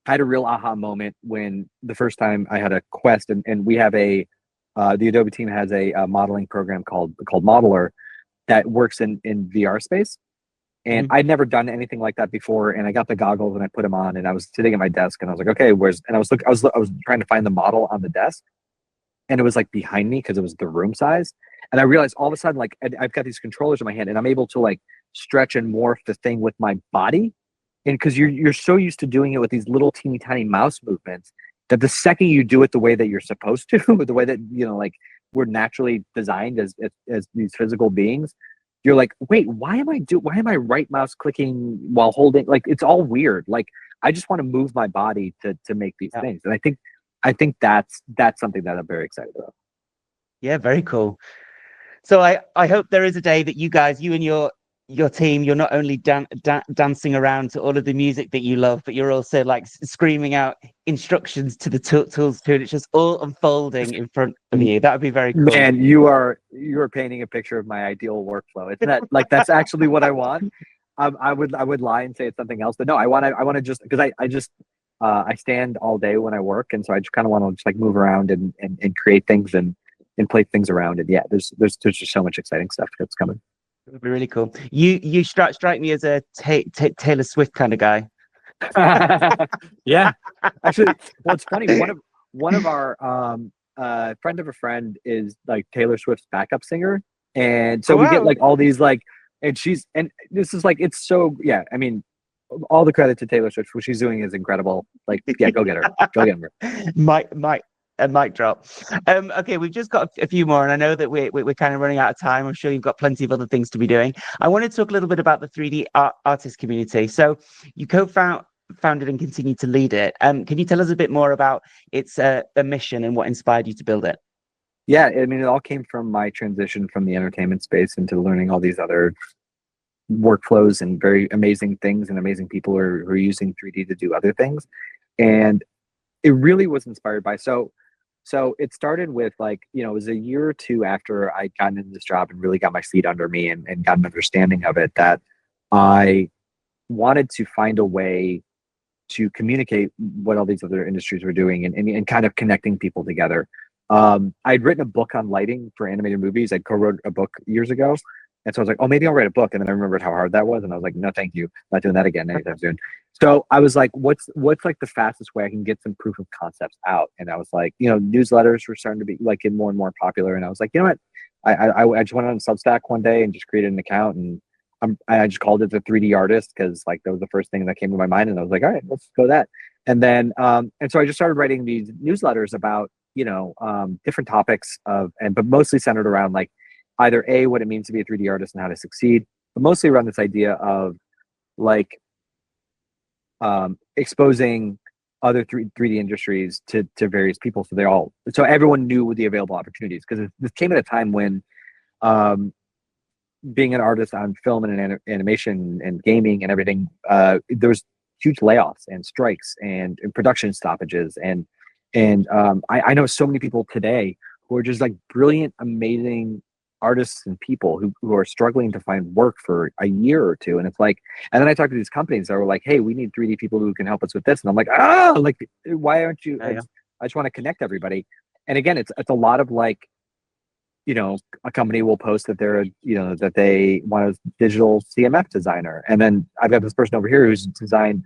had a real aha moment when the first time I had a Quest, and we have the Adobe team has a modeling program called Modeler that works in VR space. And I'd never done anything like that before. And I got the goggles and I put them on, and I was sitting at my desk, and I was like, okay, and I was trying to find the model on the desk, and it was like behind me because it was the room size. And I realized all of a sudden, like I've got these controllers in my hand, and I'm able to like stretch and morph the thing with my body. And because you're so used to doing it with these little teeny tiny mouse movements, that the second you do it the way that you're supposed to, the way that, like we're naturally designed as these physical beings, you're like, wait, why am I right mouse clicking while holding? Like it's all weird. Like I just want to move my body to make these things. And I think that's something that I'm very excited about. Yeah, very cool. So I hope there is a day that you and your your team, you're not only dancing around to all of the music that you love, but you're also like screaming out instructions to the tools too. And it's just all unfolding in front of you. That would be very cool. Man, you are painting a picture of my ideal workflow. Isn't that like that's actually what I want? I would lie and say it's something else, but no, I want to just because I stand all day when I work, and so I just kind of want to just like move around and create things and play things around. And yeah, there's just so much exciting stuff that's coming. It would be really cool. You strike me as a Taylor Swift kind of guy. Yeah, actually, well, it's funny. One of our friend of a friend is like Taylor Swift's backup singer, and so Oh, we get wow. like all these like, and this is like it's so yeah. I mean, all the credit to Taylor Swift. What she's doing is incredible. Like, yeah, go get her. Go get her. A mic drop. Okay, we've just got a few more, and I know that we're kind of running out of time. I'm sure you've got plenty of other things to be doing. I want to talk a little bit about the 3D artist community. So you founded and continue to lead it. Can you tell us a bit more about its a mission and what inspired you to build it? Yeah, I mean, it all came from my transition from the entertainment space into learning all these other workflows and very amazing things and amazing people who are using 3D to do other things. And it really was inspired by so it started with like, it was a year or two after I'd gotten into this job and really got my feet under me and got an understanding of it that I wanted to find a way to communicate what all these other industries were doing and kind of connecting people together. I'd written a book on lighting for animated movies. I co-wrote a book years ago. And so I was like, oh, maybe I'll write a book. And then I remembered how hard that was. And I was like, no, thank you. Not doing that again anytime soon. So I was like, what's like the fastest way I can get some proof of concepts out? And I was like, newsletters were starting to be like more and more popular. And I was like, you know what? I just went on Substack one day and just created an account and I just called it the 3D artist because like that was the first thing that came to my mind. And I was like, all right, let's go that. And then, and so I just started writing these newsletters about, different topics but mostly centered around like, either A, what it means to be a 3D artist and how to succeed, but mostly around this idea of like exposing other 3D industries to various people so everyone knew the available opportunities because this came at a time when being an artist on film and animation and gaming and everything, there was huge layoffs and strikes and production stoppages I know so many people today who are just like brilliant, amazing artists and people who are struggling to find work for a year or two. And it's like, and then I talked to these companies that were like, hey, we need 3D people who can help us with this. And I'm like, like, why aren't you? Yeah. I just want to connect everybody. And again, it's a lot of like, a company will post that that they want a digital CMF designer. And then I've got this person over here who's designed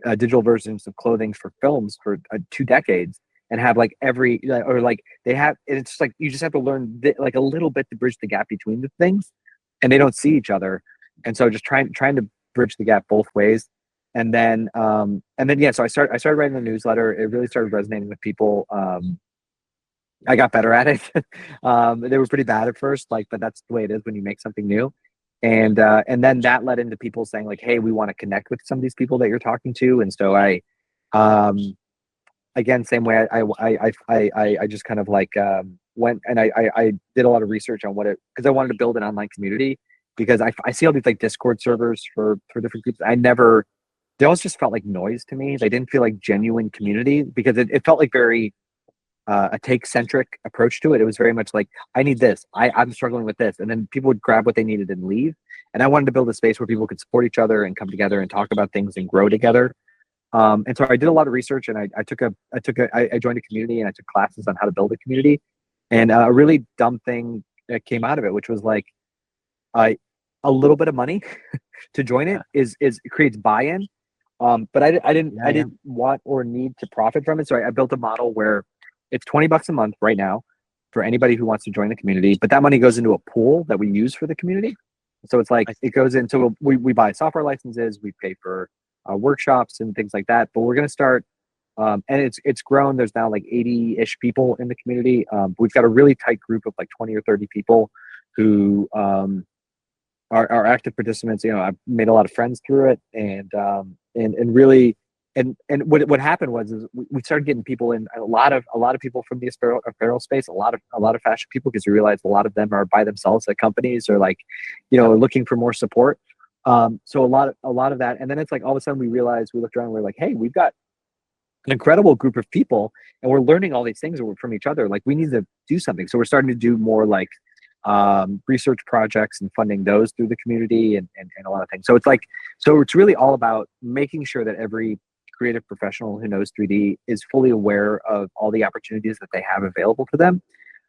digital versions of clothing for films for 2 decades and have like or like they have, it's just like, you just have to learn like a little bit to bridge the gap between the things and they don't see each other. And so just trying to bridge the gap both ways. And then, yeah, so I started writing a newsletter. It really started resonating with people. I got better at it. They were pretty bad at first, like, but that's the way it is when you make something new. And then that led into people saying like, hey, we want to connect with some of these people that you're talking to. And so again, same way I just kind of like went and I did a lot of research on because I wanted to build an online community because I see all these like Discord servers for different groups. They always just felt like noise to me. They didn't feel like genuine community because it felt like very a take centric approach to it. It was very much like, I need this. I'm struggling with this. And then people would grab what they needed and leave. And I wanted to build a space where people could support each other and come together and talk about things and grow together. And so I did a lot of research and I joined a community and I took classes on how to build a community. And a really dumb thing that came out of it, which was like a little bit of money to join it it creates buy-in. But I didn't want or need to profit from it. So I built a model where it's $20 a month right now for anybody who wants to join the community, but that money goes into a pool that we use for the community. So it's like, it goes into, we buy software licenses, we pay for workshops and things like that, but we're going to start, and it's grown. There's now like 80-ish people in the community. We've got a really tight group of like 20 or 30 people who are active participants. I've made a lot of friends through it and really what happened was is we started getting people in, a lot of people from the apparel space, a lot of fashion people, because we realized a lot of them are by themselves at companies, or like, looking for more support. So a lot of that, and then it's like all of a sudden we realized, we looked around and we're like, hey, we've got an incredible group of people, and we're learning all these things from each other. Like, we need to do something. So we're starting to do more like research projects and funding those through the community, and a lot of things. So it's really all about making sure that every creative professional who knows 3D is fully aware of all the opportunities that they have available to them.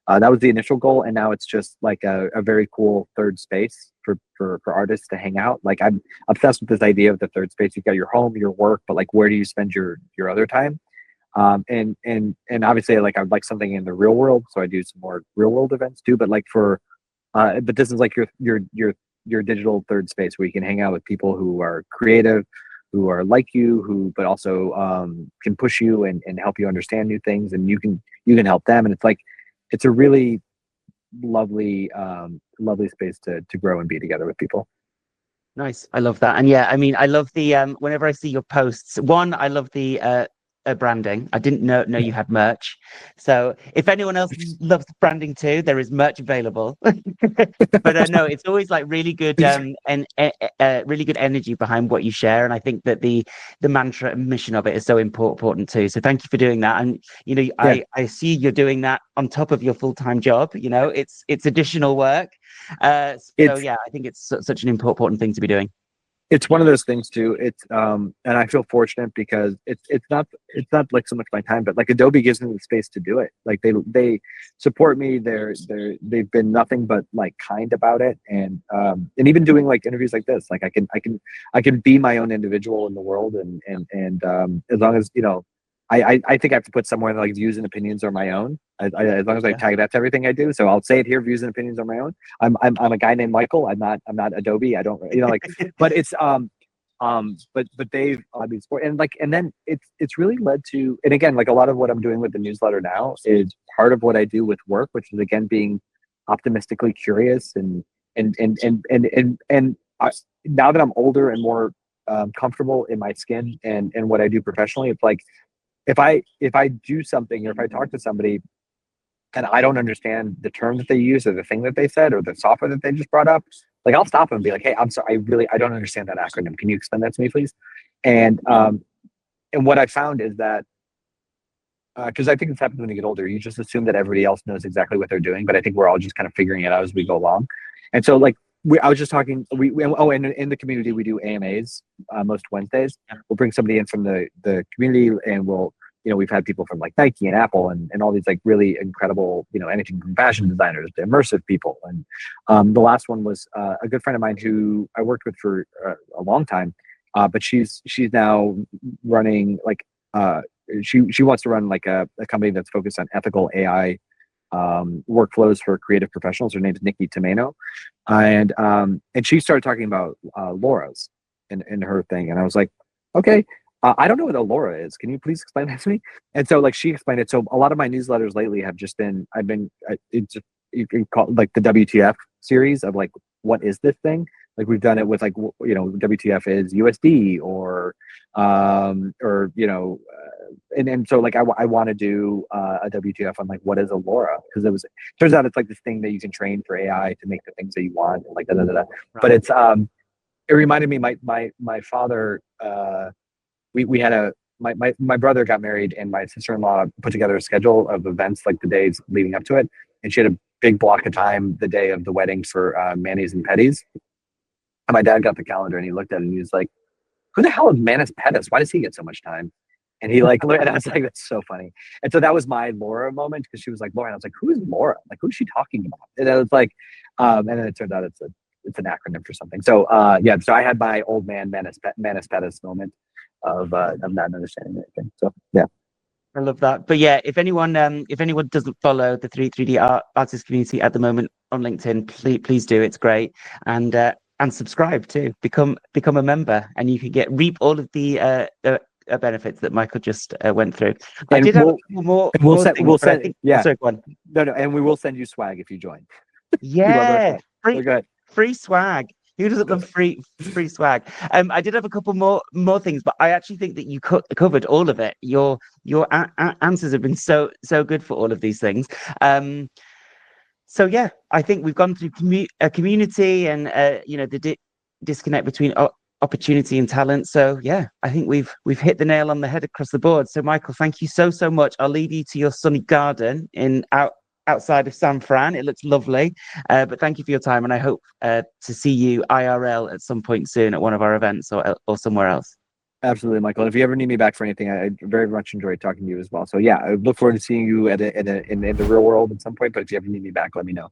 That was the initial goal, and now it's just like a very cool third space for artists to hang out. Like, I'm obsessed with this idea of the third space. You've got your home, your work, but like, where do you spend your other time? And obviously, like, I'd like something in the real world, so I do some more real world events too. But like but this is like your digital third space, where you can hang out with people who are creative, who are like you, but also can push you and help you understand new things, and you can help them. And it's like, it's a really lovely space to grow and be together with people. Nice. I love that. And yeah, I mean, I love the whenever I see your posts, one, I love the branding. I didn't know you had merch. So if anyone else loves branding too, there is merch available. But no, it's always like really good and really good energy behind what you share. And I think that the mantra and mission of it is so important too. So thank you for doing that. And I see you're doing that on top of your full-time job. It's additional work. So yeah, I think it's such an important thing to be doing. It's one of those things too. It's and I feel fortunate, because it's not like so much my time, but like, Adobe gives me the space to do it. Like, they support me. They've been nothing but like kind about it, and even doing like interviews like this, like, I can be my own individual in the world, and as long as I think I have to put somewhere that, like, views and opinions are my own. As long as I tag that to everything I do, so I'll say it here: views and opinions are my own. I'm a guy named Michael. I'm not Adobe. I don't like, but it's but they've support, and then it's really led to, and again, like, a lot of what I'm doing with the newsletter now is part of what I do with work, which is, again, being optimistically curious, and now that I'm older and more comfortable in my skin and what I do professionally, it's like, if I do something, or if I talk to somebody and I don't understand the term that they use, or the thing that they said, or the software that they just brought up, like, I'll stop them and be like, hey, I'm sorry, I don't understand that acronym. Can you explain that to me, please? And what I found is that, because I think this happens when you get older, you just assume that everybody else knows exactly what they're doing, but I think we're all just kind of figuring it out as we go along. And so, like, I was just talking, and in the community, we do AMAs most Wednesdays. We'll bring somebody in from the community, and we've had people from like Nike and Apple and all these like really incredible, anything from fashion designers to immersive people. And the last one was a good friend of mine who I worked with for a long time, but she's now running like she wants to run like a company that's focused on ethical AI workflows for creative professionals. Her name's Nikki Tomeno, and she started talking about LoRa's in her thing, and I was like, okay. I don't know what a LoRa is. Can you please explain that to me? And so, like, she explained it. So a lot of my newsletters lately have just been, you can call it like the WTF series of like, what is this thing? Like, we've done it with like, WTF is USD, or and so like, I want to do a WTF on like, what is a LoRa? Because turns out it's like this thing that you can train for AI to make the things that you want, like da da da. Right. But it reminded me, my father. We had my brother got married, and my sister-in-law put together a schedule of events like the days leading up to it, and she had a big block of time the day of the wedding for manis and petties. And my dad got the calendar, and he looked at it, and he was like, who the hell is Manus Pettis? Why does he get so much time? And he like looked, and I was like, that's so funny. And so that was my Laura moment, because she was like, Laura, and I was like, who is Laura? Like, who's she talking about? And I was like, and then it turned out it's an acronym for something. So so I had my old man Manus Pettis moment of not understanding anything. So yeah, I love that. But yeah, if anyone doesn't follow the 3D artist community at the moment on LinkedIn, please do. It's great. And subscribe too. Become a member, and you can reap all of the benefits that Michael just went through. I did have more. We'll send. Yeah. Sorry, go on. No, and we will send you swag if you join. Yeah, free swag. Who doesn't love free swag? I did have a couple more things, but I actually think that you covered all of it. Your answers have been so good for all of these things. So yeah, I think we've gone through a community and the disconnect between opportunity and talent. So yeah, I think we've hit the nail on the head across the board. So Michael, thank you so much. I'll leave you to your sunny garden outside of San Fran. It looks lovely. But thank you for your time, and I hope to see you IRL at some point soon at one of our events or somewhere else. Absolutely, Michael. And if you ever need me back for anything, I very much enjoyed talking to you as well. So yeah, I look forward to seeing you in the real world at some point. But if you ever need me back, let me know.